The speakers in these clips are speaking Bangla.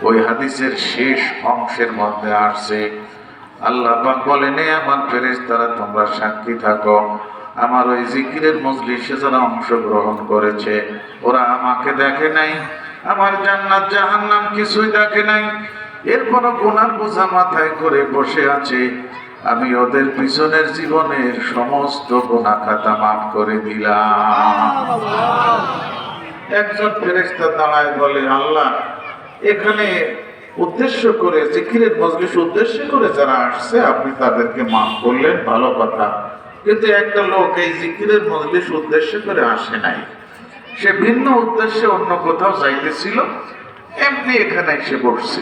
ওই হাদিসের শেষ অংশের মধ্যে আসছে, আল্লাহ পাক বলেন, আমার ফেরেশতারা তোমরা সাক্ষী থাকো, আমার ওই জিকিরের মজলিসে যারা অংশগ্রহণ করেছে ওরা আমাকে দেখে নাই, আমার জান্নাত জাহান্নাম কিছুই দেখে নাই, এরপরও গুনার বোঝা মাথায় করে বসে আছে, আমি ওদের পিছনের জীবনের সমস্ত গুনাহ খাতা মাফ করে দিলাম। একজন ফেরেশতা দাঁড়ায় বলে, আল্লাহ, এখানে উদ্দেশ্য করে জিকিরের মজলিস উদ্দেশ্য করে যারা আসছে আপনি তাদেরকে মাফ করলেন, ভালো কথা, কিন্তু একটা লোক এই জিকিরের মজলিস উদ্দেশ্য করে আসে নাই, সে ভিন্ন উদ্দেশ্যে অন্য কোথাও যাইতেছিল, এমনি এখানে এসে বসছে,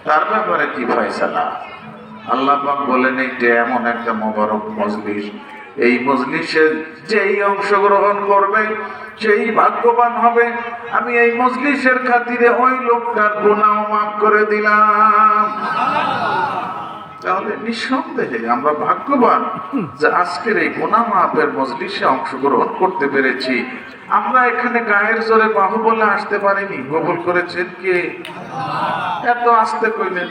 তার ব্যাপারে কি ফয়সালা? আল্লাহ পাক বলেন, এইটা এমন একটা মোবারক মজলিস, এই মজলিসে যেই অংশগ্রহণ করবে সেই ভাগ্যবান হবে, আমি এই মজলিসের খাতিরে ওই লোকটার গুনাহ মাফ করে দিলাম। তাহলে নিঃসন্দেহে আমরা ভাগ্যবান যে আজকের এই গুনাহ মাফের মজলিসে অংশগ্রহণ করতে পেরেছি। আমরা এখানে গায়ের জোরে বাহুবলে আসতে পারিনি, কবুল করেছেন কে? এত আসতে কইলেন,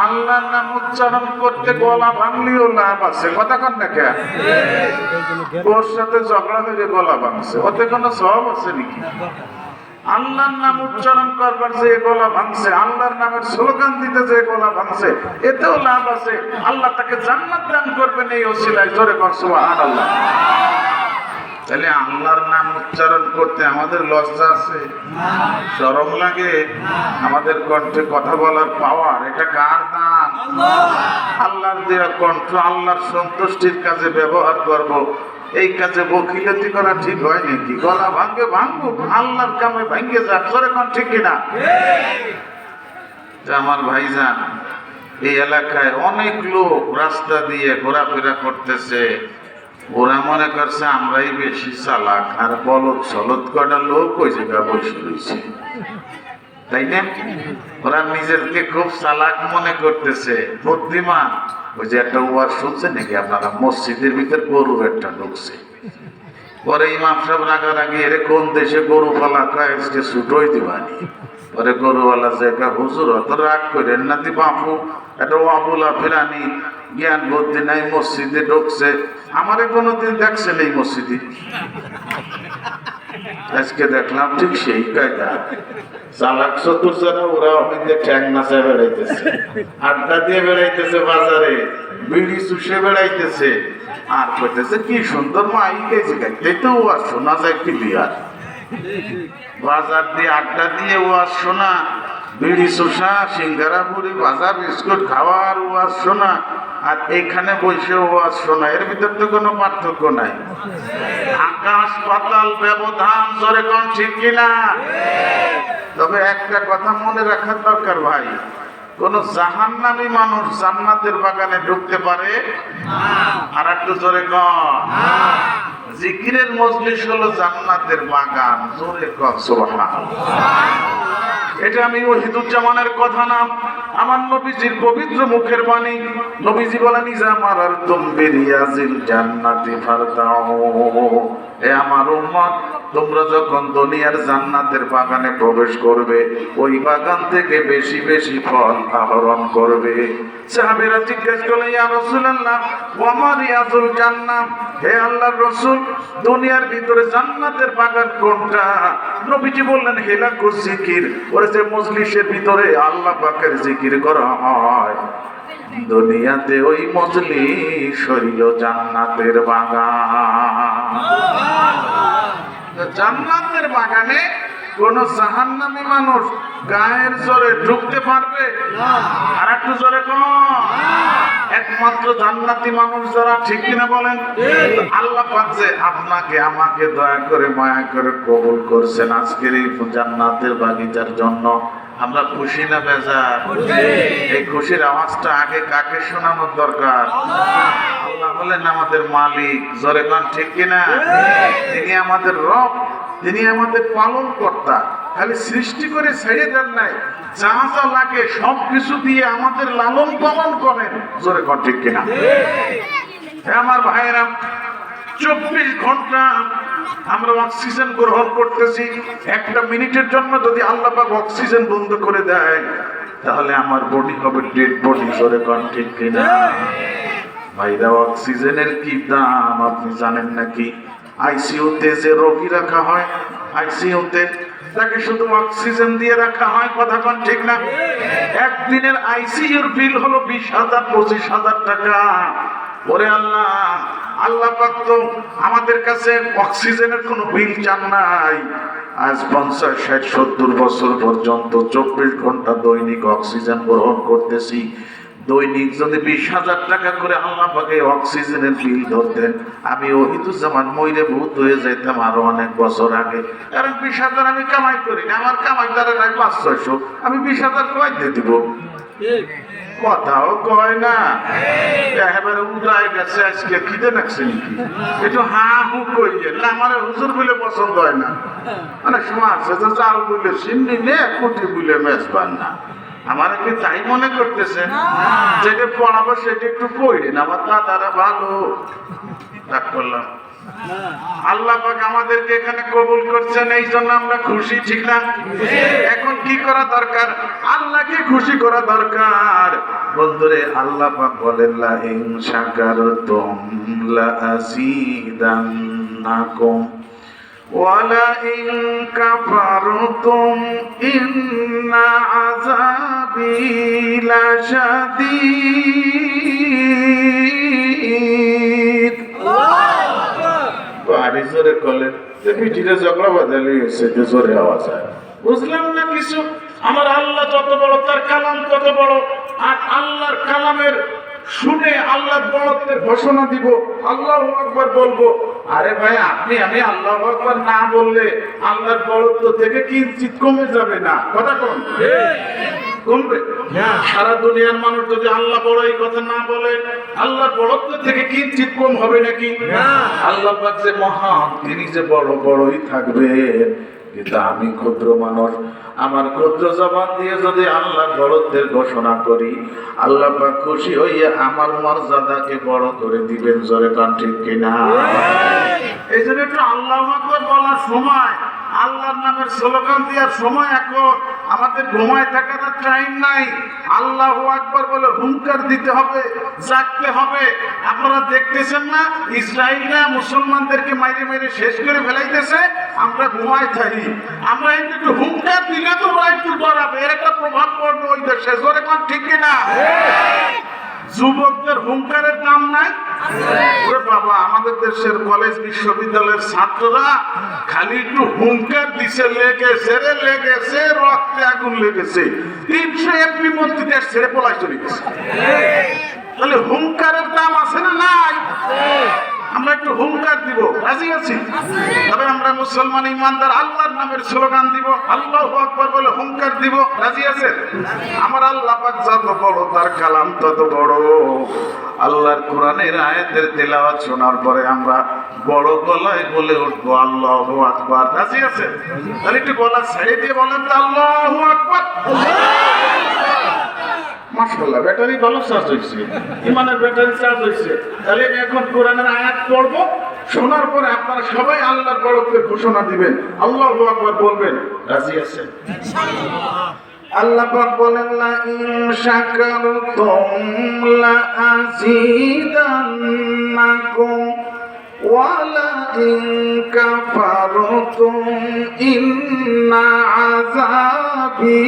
আল্লাহর নাম উচ্চারণ করতে গলা ভাঙলেও লাভ আছে, কথা কন না কেন? ওর সাথে ঝগড়া হয়ে গলা ভাঙছে, ওতে কোনো সওয়াব আছে নাকি? আল্লাহর নাম উচ্চারণ করবার যে গলা ভাঙছে, আল্লাহর নামের স্লোগান দিতে যে গলা ভাঙছে, এতেও লাভ আছে, আল্লাহ তাকে জান্নাত দান করবেন এই ওসিলায়, জোরে কর সুবহানাল্লাহ। তাহলে আল্লাহর নাম উচ্চারণ করতে আমাদের লজ্জা আছে, শরম লাগে? আমাদের কণ্ঠে কথা বলার পাওয়ার, এটা কার দান? আল্লাহর দেওয়া কণ্ঠ আল্লাহর সন্তুষ্টির কাজে ব্যবহার করব, এই কাজে বকিলতি করা ঠিক হয় নাকি? গলা ভাঙ্গে ভাঙুক, আল্লাহর কামে ভাঙ্গে যাক, জোরে কোন ঠিক কিনা? আমার ভাইজান, এই এলাকায় অনেক লোক রাস্তা দিয়ে ঘোরাফেরা করতেছে, ওরা মনে করছে আমরাই বেশি চালাক, আর বলদ সলদ কটা লোক ওই জায়গায় বসে রয়েছে, তাই না? ওরা নিজেদেরকে খুব চালাক মনে করতেছে, বুদ্ধিমান। ওই যে একটা ওয়াজ শুনছে নাকি আপনারা, মসজিদের ভিতর গরুর একটা ঢুকছে, পরে ইমাম সাহেব রাগারাগি, এর কোন দেশে গরু পালা কয় ছুটোই দিবানি, পরে গরুওয়ালা জায়গা, হুজুর অত রাগ করেন না দি বাপু, একটা ওয়াবুলা ফেরানি জ্ঞান বুদ্ধি নাই, মসজিদে ঢুকছে, আমারে কোনোদিন দেখছেন এই মসজিদে? আজকে দেখলাম ঠিক সেই কায়দা, চালাক চতুর যারা ওরা অনেকে ঠ্যাং নাচায় বেড়াইতেছে, আড্ডা দিয়ে বেড়াইতেছে, বাজারে বিড়ি চুষে বেড়াইতেছে, আর কইতেছে কি সুন্দর মাইক এসে গাইতে, তো ওয়াজ শোনা যায় কি বিয়ার, বাজার দিয়ে আড্ডা দিয়ে ওয়াজ শোনা, বিড়ি চুষা, সিঙ্গারা পুরি, বাজার বিস্কুট খাওয়ার ওয়াজ শোনা, আর এখানে বসে ওয়াজ শোনা, এর ভিতর তো কোনো পার্থক্য নাই, আকাশ পাতাল ব্যবধান, জোরে কোন ঠিক কিনা? তবে একটা কথা মনে রাখার দরকার ভাই, কোন জাহান্নামী মানুষ জান্নাতের বাগানে ঢুকতে পারে? আর একটু জোরে কর, জিকিরের মজলিস হলো জান্নাতের বাগান, জোরে কর সুবহানাল্লাহ। এটা আমি ওয়াহিদুজ্জামানের কথা না, আমার নবীজির পবিত্র মুখের বাণী। নবীজি বলেন, ইজা মারারতুম বিরিয়াজিল জান্নাতি ফারতাউ, এ আমার উম্মত, তোমরা যখন দুনিয়ার জান্নাতের বাগানে প্রবেশ করবে, ওই বাগান থেকে বেশি বেশি ফল আহরণ করবে। সাহাবীরা জিজ্ঞাসা করলেন, ইয়া রাসূলুল্লাহ, ওয়া মা রিয়াজুল জান্নাহ, হে আল্লাহর রাসূল, দুনিয়ার ভিতরে জান্নাতের বাগান কোনটা? নবীজি বললেন, হিলাকুজ জিকির, ওরে যে মজলিসের ভিতরে আল্লাহ পাকের জিকির করা হয়, দুনিয়াতে ওই মজলিস হইল জান্নাতের বাগান। জান্নাতের বাগানে কোন জাহান্নামী মানুষ গায়ের জোরে ঢুকতে পারবে? আর একটু জোরে কোন? একমাত্র জান্নাতি মানুষ যারা, ঠিক কিনা বলেন? আল্লাহ পাক যে আপনাকে আমাকে দয়া করে মায়া করে কবুল করছেন আজকের এই জান্নাতের বাগিচার জন্য, আমরা খুশি না বেজার? এই খুশির আওয়াজটা আগে কাকে শোনানোর দরকার? আল্লাহ হলেন আমাদের মালিক, জোরে কোন ঠিক কিনা? তিনি আমাদের রব, তিনি আমাদের পালন কর্তা, খালি সৃষ্টি করে ছেড়ে দেন নাই, যা যা লাগে সবকিছু দিয়ে আমাদের লালন পালন করেন, জোরে কোন ঠিক কিনা? আমার ভাইয়েরা, 24 ঘন্টা আমরা অক্সিজেন গ্রহণ করতেছি, একটা মিনিটের জন্য যদি আল্লাহ পাক অক্সিজেন বন্ধ করে দেয় তাহলে আমার বডি হবে ডেড বডি। জোরে কোন ঠিক কিনা? ভাইরা, অক্সিজেনের কি দাম আপনি জানেন নাকি? আইসিইউতে যে রোগী রাখা হয়, আইসিইউতে তাকে শুধু অক্সিজেন দিয়ে রাখা হয়, কথা কোন ঠিক না? একদিনের আইসিইউর বিল হলো 20,000 25,000 টাকা। ওরে আল্লাহ, আল্লাহ পাক তো আমাদের কাছে অক্সিজেনের কোনো বিল চান নাই। আজ 50 60 70 বছর পর্যন্ত 24 ঘন্টা দৈনিক অক্সিজেন গ্রহণ করতেছি। দৈনিক যদি 20,000 টাকা করে আল্লাহ পাকে অক্সিজেনের বিল ধরতেন, আমি ওহিদুজ্জামান মইরে ভূত হয়ে যাইতাম আরো অনেক বছর আগে। কারণ 20,000 আমি কামাই করি না, আমার কামাই দ্বারা নাই 500-600, আমি 20,000 কমাই দিয়ে দিব। কথাও কয় না, একেবারে উদায় গেছে। আজকে খিদে লাগছে নাকি? একটু হা হু কইয়ে না, আমার হুজুর বলে পছন্দ হয় না। অনেক সময় আছে যে চাল বলে সিন্নি নে, কুটি বলে মেজবান না। আমার কি তাই মনে করতেছে? যেটা পড়াবো সেটা একটু পড়ি না, আমার দাদারা ভালো। রাগ করলাম। আল্লাহ পাক আমাদেরকে এখানে কবুল করছেন, এই জন্য আমরা খুশি, ঠিক না? এখন কি করা দরকার? আল্লাহকে খুশি করা দরকার। বন্ধুরে, আল্লাহ পাক বলেন লা ইন শাকারতুম লা আযীদান্নাকুম ওয়া লা ইন কাফারতুম ইন্না আযাবি লাশাদীদ। জোরে করলেন যে পিঠিতে ঝগড়া বাঁধালি হয়েছে, জোরে আওয়াজ হয়, বুঝলাম না কিছু। আমার আল্লাহ যত বড়, তার কালাম তত বড়। আর আল্লাহর কালামের শুনে আল্লাহর বড়ত্বের ঘোষণা দিব, আল্লাহু আকবার বলবো। আরে ভাই, আপনি আমি আল্লাহু আকবার না বললে আল্লাহর বড়ত্ব থেকে কিঞ্চিত কমে যাবে না? কথা কোন কমবে? সারা দুনিয়ার মানুষ যদি আল্লাহ বড় এই কথা না বলে, আল্লাহর বড়ত্ব থেকে কিঞ্চিত কম হবে নাকি? আল্লাহ পাক যে মহান, তিনি যে বড় বড়ই থাকবেন। কিন্তু আমি ক্ষুদ্র মানুষ, আমার ক্ষুদ্র জবান দিয়ে যদি আল্লাহর বড়ত্বের ঘোষণা করি, আল্লাহ পাক খুশি হইয়া আমার মর্যাদাকে বড় করে দিবেন। জোরে কান ঠিক কিনা? এই জন্য একটু আল্লাহু আকবার বলার সময়, আল্লাহর নামের স্লোগান দেওয়ার সময় এখন আমাদের ঘুমায় থাকার টাইম নাই। আল্লাহু আকবার বলে হুঙ্কার দিতে হবে, জাগতে হবে। আপনারা দেখতেছেন না, ইসরায়েলরা মুসলমানদেরকে মাইরে মাইরে শেষ করে ফেলাইতেছে, আমরা ঘুমায় থাকি। আমরা একটু হুঙ্কার দিলে তো ওরা একটু ডরাবে, এর একটা প্রভাব পড়বে ওই দেশে। জোরে কোন ঠিক কিনা? যুবকদের হুঙ্কারের নাম নাই? ওরে বাবা, আমাদের দেশের কলেজ বিশ্ববিদ্যালয়ের ছাত্ররা খালি একটু হুঙ্কার দিছে, লেগেছে রে লেগেছে, রক্তে আগুন লেগেছে, 300 এমপি মন্ত্রী দেশ ছেড়ে পলাই চলে গেছে। তাহলে হুঙ্কারের দাম আছে না নাই? আমরা একটু হুঙ্কার দিব, রাজি আছি? তবে আমরা মুসলমান ইমানদার আল্লাহর নামের স্লোগান দিব, আল্লাহু আকবার বলে হুঙ্কার দিব, রাজি আছে? আমার আল্লাহ পাক যত বড়, তার কালাম তত বড়। আল্লাহর কোরআনের আয়াতের তেলাওয়াত শোনার পরে আমরা বড় গলায় বলে উঠবো আল্লাহু আকবার, রাজি আছে? তাহলে একটু গলা ছেড়ে দিয়ে বলেন তো আল্লাহু আকবার। মাশাআল্লাহ, ব্যাটারি ভালো চার্জ হয়েছে, ইমানের ব্যাটারি চার্জ হয়েছে। তাহলে আমি এখন কোরআনের আয়াত পড়বো, শোনার পরে আপনারা সবাই আল্লাহর বড়ত্বের ঘোষণা দিবেন, আল্লাহু আকবার বলবেন, রাজি আছেন? আল্লাহ পাক বলেন লা ইন শাকারতুম লা আযীদান্নাকুম ওয়া লা ইন কাফারতুম ইন্না আযাবি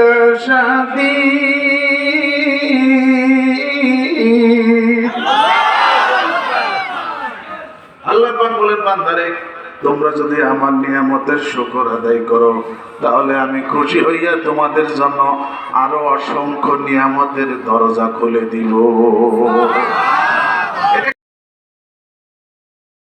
লাশাদীদ। আল্লাহ পাক বলেন, বান্দারে, তোমরা যদি আমার নিয়ামতের শুকর আদায় করো, তাহলে আমি খুশি হইয়া তোমাদের জন্য আরো অসংখ্য নিয়ামতের দরজা খুলে দিব।